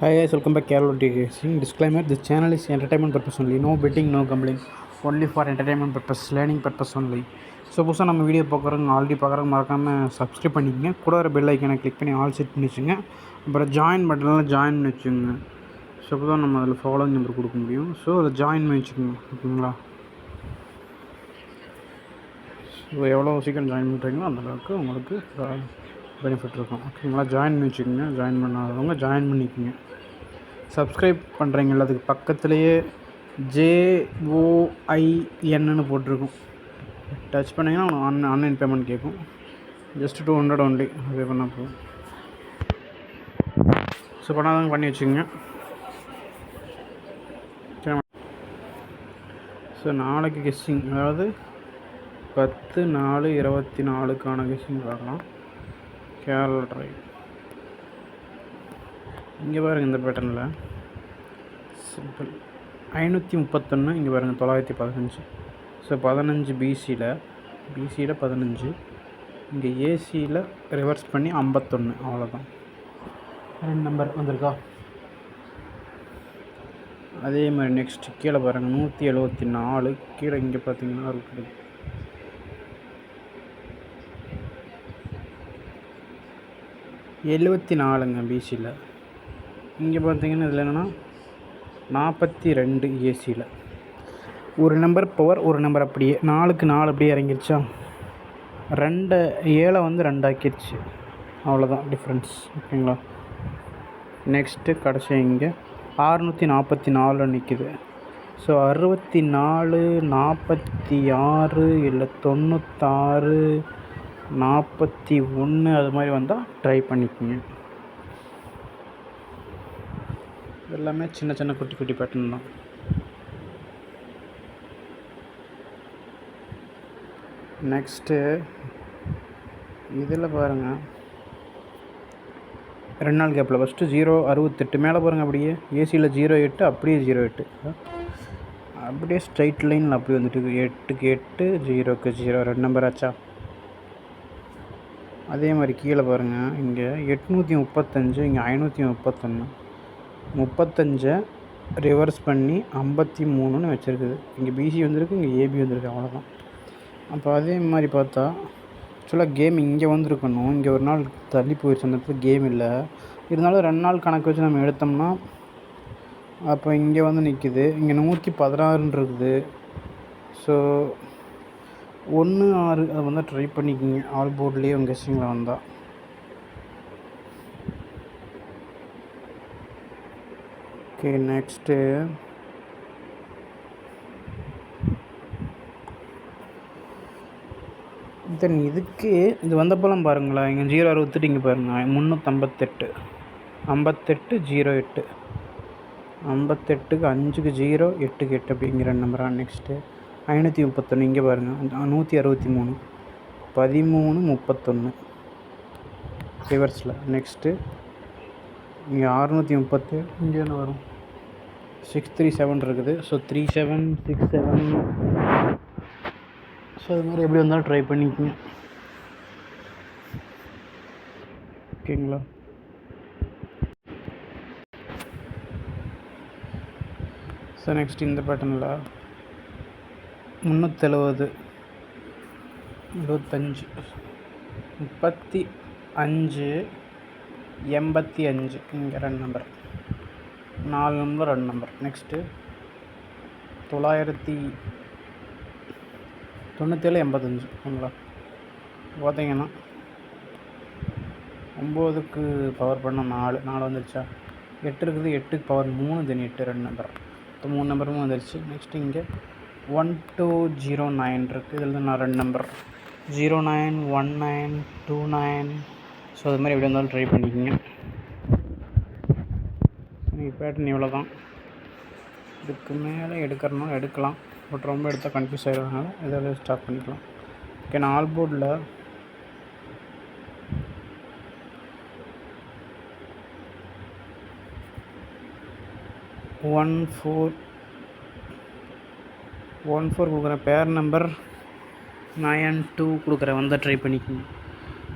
Hi guys, welcome back Carol Racing. Disclaimer: this channel is entertainment purpose only. No betting, no gambling. Only for entertainment purpose, learning purpose only. So புதுசாக நம்ம video பார்க்குறவங்க already பார்க்குறவங்க மறக்காமல் subscribe பண்ணிக்கங்க. கூட ஒரு bell ஐக்கனை click பண்ணி ஆல் செட் பண்ணி வச்சுங்க. அப்புறம் ஜாயின் பட்டனில் ஜாயின் பண்ணி வச்சுங்க. ஸோ அப்போ தான் நம்ம அதில் ஃபாலோவிங் நம்பர் கொடுக்க முடியும். ஸோ அதை ஜாயின் பண்ணி வச்சுக்கோங்க, ஓகேங்களா? ஸோ எவ்வளோ சீக்கிரம் ஜாயின் பண்ணுறீங்களோ அந்தளவுக்கு உங்களுக்கு பெனிஃபிட் இருக்கும், ஓகேங்களா? ஜாயின் பண்ணி வச்சுக்கோங்க. ஜாயின் பண்ணாதவங்க ஜாயின் பண்ணிக்கோங்க. சப்ஸ்கிரைப் பண்ணுறீங்களா, அதுக்கு பக்கத்துலேயே JOINன்னு போட்டிருக்கும். டச் பண்ணிங்கன்னா ஆன்லைன் பேமெண்ட் கேட்கும். ஜஸ்ட் 200 ஒன்லி பே பண்ணால் போதும். ஸோ பண்ணாதவங்க பண்ணி வச்சுக்கோங்க. ஸோ நாளைக்கு கெஸ்ஸிங், அதாவது 10/4/24 கெஸ்ஸிங் பார்க்கலாம். கேரளா ட்ரைவ் இங்கே பாருங்கள், இந்த பேட்டர்னில் சிம்பிள் 531. இங்கே பாருங்கள் 915. ஸோ 15 பிசியில் 15. இங்கே ஏசியில் ரிவர்ஸ் பண்ணி 51. அவ்வளோதான், 2 நம்பர் வந்திருக்கா. அதே மாதிரி நெக்ஸ்ட்டு கீழே பாருங்கள் 174. கீழே இங்கே பார்த்தீங்கன்னா இருக்குது 74ங்க பிசியில். இங்கே பார்த்தீங்கன்னா இதில் என்னென்னா 42 ஏசியில். ஒரு நம்பர் பவர், ஒரு நம்பர் அப்படியே 4க்கு 4 அப்படியே இறங்கிருச்சா. 7 வந்து 2 ஆக்கிடுச்சு. அவ்வளோதான் டிஃப்ரென்ஸ், ஓகேங்களா? நெக்ஸ்ட்டு கடைசி இங்கே 644 நிற்கிது. ஸோ 64, 46 இல்லை 96, 41 அது மாதிரி வந்தால் ட்ரை பண்ணிக்கோங்க. எல்லாமே சின்ன சின்ன குட்டி குட்டி பேட்டர்ன் தான். நெக்ஸ்ட்டு இதில் பாருங்கள் 2 நாள் கேப்பில் ஃபஸ்ட்டு 068 மேலே பாருங்கள். அப்படியே ஏசியில் 08, அப்படியே 08, அப்படியே ஸ்ட்ரைட் லைனில் அப்படி வந்துட்டு 8க்கு 8, 0க்கு 0, 2 நம்பர் ஆச்சா. அதே மாதிரி கீழே பாருங்கள், இங்கே 835, இங்கே 531. 35 ரிவர்ஸ் பண்ணி 53ன்னு வச்சுருக்குது. இங்கே பிசி வந்திருக்கு, இங்கே ஏபி வந்திருக்கு, அவ்வளோதான். அப்போ அதே மாதிரி பார்த்தா ஆக்சுவலாக கேம் இங்கே வந்திருக்கணும். இங்கே ஒரு நாள் தள்ளி போயிடுச்சு, அந்த இடத்துல கேம் இல்லை. இருந்தாலும் 2 நாள் கணக்கு வச்சு நம்ம எடுத்தோம்னா அப்போ இங்கே வந்து நிற்கிது. இங்கே 116 இருக்குது. ஸோ 16 அதை வந்து ட்ரை பண்ணிக்கிங்க. ஆல் போர்ட்லேயே உங்கள் கெஸ்ஸிங்கில் வந்தால். ஓகே, நெக்ஸ்ட்டு தென் இதுக்கு இது வந்தப்போலாம் பாருங்களேன், இங்கே 068, இங்கே பாருங்கள் 358, 58, 08, 58க்கு 5க்கு 0, 8க்கு 8 அப்படிங்கிற 2 நம்பராக. நெக்ஸ்ட்டு 531, இங்கே பாருங்கள் 163, 13, 31 ரிவர்ஸில். நெக்ஸ்ட்டு இங்கே 630, இங்கே என்ன வரும் 637 இருக்குது. ஸோ 37, 67. ஸோ அது மாதிரி எப்படி வந்தாலும் ட்ரை பண்ணிக்கோங்க, ஓகேங்களா? ஸோ நெக்ஸ்ட் இந்த பேட்டர்னில் 370, 25, 35, 85. இங்கே 2 நம்பர், 4 நம்பர், 2 நம்பர். நெக்ஸ்ட்டு 997, 85. ஓகேங்களா? பார்த்தீங்கன்னா 9க்கு பவர் பண்ண 4 வந்துருச்சா. 8 இருக்குது, 8க்கு பவர் 3, தென் 8, 2 நம்பர். 3 நம்பரும் வந்துருச்சு. நெக்ஸ்ட்டு இங்கே 1209 இருக்குது. இதில் தான் நான் 2 நம்பர் 09, 19, 29. ஸோ அது மாதிரி எப்படி இருந்தாலும் ட்ரை பண்ணிக்கோங்க. பேட்டர்ன் இவ்வளோ தான். இதுக்கு மேலே எடுக்கிறனால எடுக்கலாம், பட் ரொம்ப எடுத்தால் கன்ஃபியூஸ் ஆகிடுறதுனால இதில் ஸ்டார்ட் பண்ணிக்கலாம். ஓகே, நான் ஆல் போர்டில் 14 கொடுக்குறேன். பேர் நம்பர் 92 கொடுக்குறேன், வந்தால் ட்ரை பண்ணிக்கோங்க.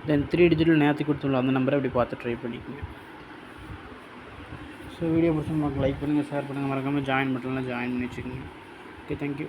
தென் 3 டிஜிட்டில் நேற்று கொடுத்துள்ள அந்த நம்பரை அப்படி பார்த்து ட்ரை பண்ணிக்கோங்க. ஸோ வீடியோ பிடிச்சி நமக்கு லைக் பண்ணுங்கள், ஷேர் பண்ணுங்கள், மறக்காமல் ஜாயின் பட்டனில் ஜாயின் பண்ணி வச்சுக்கோங்க. Okay, thank you.